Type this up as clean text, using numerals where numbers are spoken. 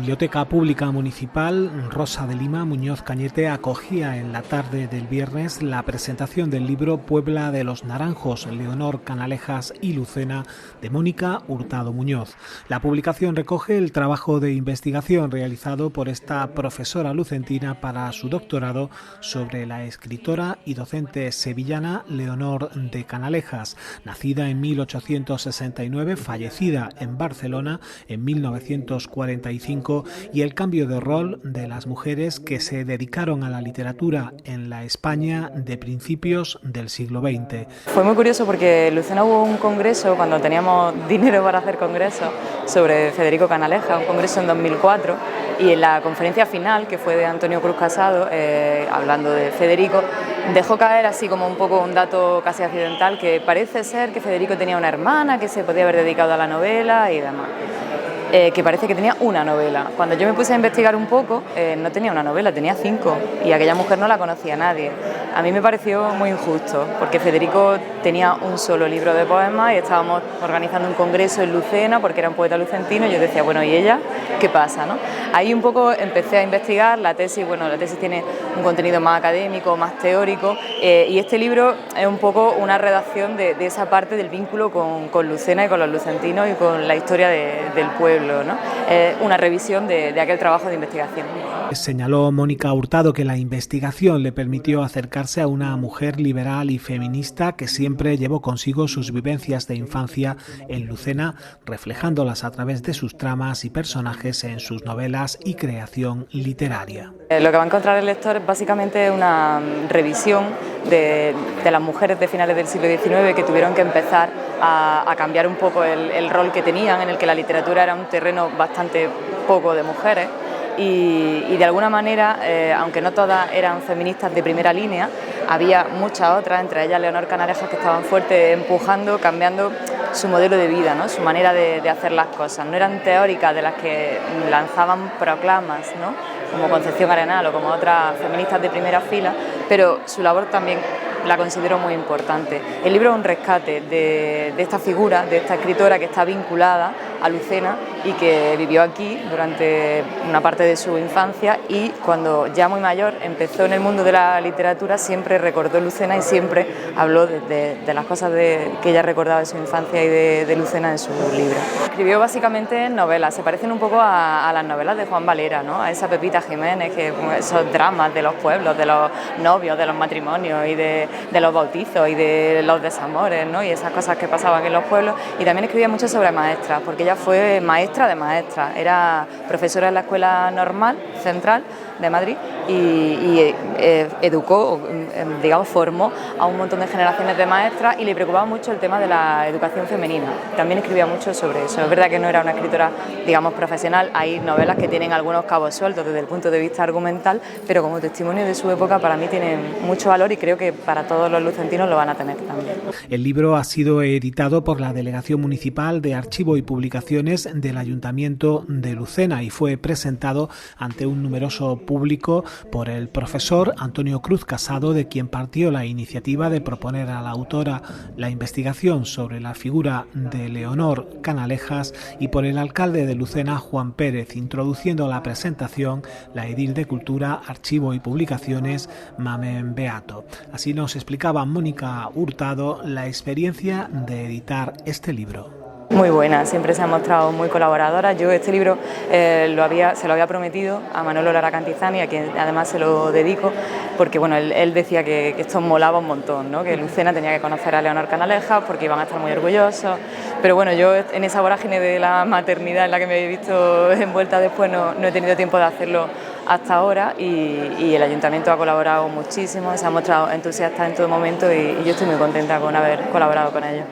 Biblioteca Pública Municipal Rosa de Lima Muñoz Cañete acogía en la tarde del viernes la presentación del libro Puebla de los Naranjos, Leonor Canalejas y Lucena, de Mónica Hurtado Muñoz. La publicación recoge el trabajo de investigación realizado por esta profesora lucentina para su doctorado sobre la escritora y docente sevillana Leonor de Canalejas, nacida en 1869, fallecida en Barcelona en 1945, y el cambio de rol de las mujeres que se dedicaron a la literatura en la España de principios del siglo XX. Fue muy curioso porque Lucena hubo un congreso, cuando teníamos dinero para hacer congresos, sobre Federico Canalejas, un congreso en 2004, y en la conferencia final, que fue de Antonio Cruz Casado, hablando de Federico, dejó caer así como un poco un dato casi accidental, que parece ser que Federico tenía una hermana que se podía haber dedicado a la novela y demás. Que parece que tenía una novela. Cuando yo me puse a investigar un poco, no tenía una novela, tenía 5, y aquella mujer no la conocía nadie. A mí me pareció muy injusto, porque Federico tenía un solo libro de poemas y estábamos organizando un congreso en Lucena, porque era un poeta lucentino, y yo decía, bueno, ¿y ella qué pasa, no? Ahí un poco empecé a investigar la tesis. Bueno, la tesis tiene un contenido más académico, más teórico, y este libro es un poco una redacción de esa parte del vínculo con Lucena y con los lucentinos y con la historia del pueblo, ¿no? Una revisión de aquel trabajo de investigación. Señaló Mónica Hurtado que la investigación le permitió acercarse a una mujer liberal y feminista que siempre llevó consigo sus vivencias de infancia en Lucena, reflejándolas a través de sus tramas y personajes en sus novelas y creación literaria. Lo que va a encontrar el lector es básicamente una revisión de las mujeres de finales del siglo XIX que tuvieron que empezar a cambiar un poco el rol que tenían, en el que la literatura era un terreno bastante poco de mujeres. Y de alguna manera, aunque no todas eran feministas de primera línea, había muchas otras, entre ellas Leonor Canalejas, que estaban fuertes empujando, cambiando su modelo de vida, ¿no? Su manera de hacer las cosas. No eran teóricas de las que lanzaban proclamas, ¿no? Como Concepción Arenal o como otras feministas de primera fila, pero su labor también la considero muy importante. El libro es un rescate de esta figura, de esta escritora que está vinculada a Lucena y que vivió aquí durante una parte de su infancia, y cuando ya muy mayor empezó en el mundo de la literatura siempre recordó Lucena y siempre habló de las cosas que ella recordaba de su infancia y de Lucena en sus libros. Escribió básicamente novelas, se parecen un poco a las novelas de Juan Valera, ¿no? A esa Pepita Jiménez, que esos dramas de los pueblos, de los novios, de los matrimonios y de los bautizos y de los desamores, ¿no? Y esas cosas que pasaban en los pueblos. Y también escribía mucho sobre maestras, porque ella fue maestra de maestras, era profesora en la Escuela Normal Central de Madrid y educó, digamos, formó a un montón de generaciones de maestras, y le preocupaba mucho el tema de la educación femenina. También escribía mucho sobre eso. Es verdad que no era una escritora, digamos, profesional. Hay novelas que tienen algunos cabos sueltos desde el punto de vista argumental, pero como testimonio de su época para mí tienen mucho valor, y creo que para todos los lucentinos lo van a tener también. El libro ha sido editado por la Delegación Municipal de Archivo y Publicaciones del Ayuntamiento de Lucena y fue presentado ante un numeroso público por el profesor Antonio Cruz Casado, de quien partió la iniciativa de proponer a la autora la investigación sobre la figura de Leonor Canalejas, y por el alcalde de Lucena, Juan Pérez, introduciendo la presentación la edil de Cultura, Archivo y Publicaciones, Mamen Beato. Así nos explicaba Mónica Hurtado la experiencia de editar este libro. Muy buena, siempre se ha mostrado muy colaboradora. Yo este libro se lo había prometido a Manolo Lara Cantizani, a quien además se lo dedico, porque bueno, él decía que esto molaba un montón, ¿no? Que Lucena tenía que conocer a Leonor Canalejas porque iban a estar muy orgullosos, pero bueno, yo en esa vorágine de la maternidad en la que me he visto envuelta después no he tenido tiempo de hacerlo hasta ahora, y el ayuntamiento ha colaborado muchísimo, se ha mostrado entusiasta en todo momento, y yo estoy muy contenta con haber colaborado con ellos.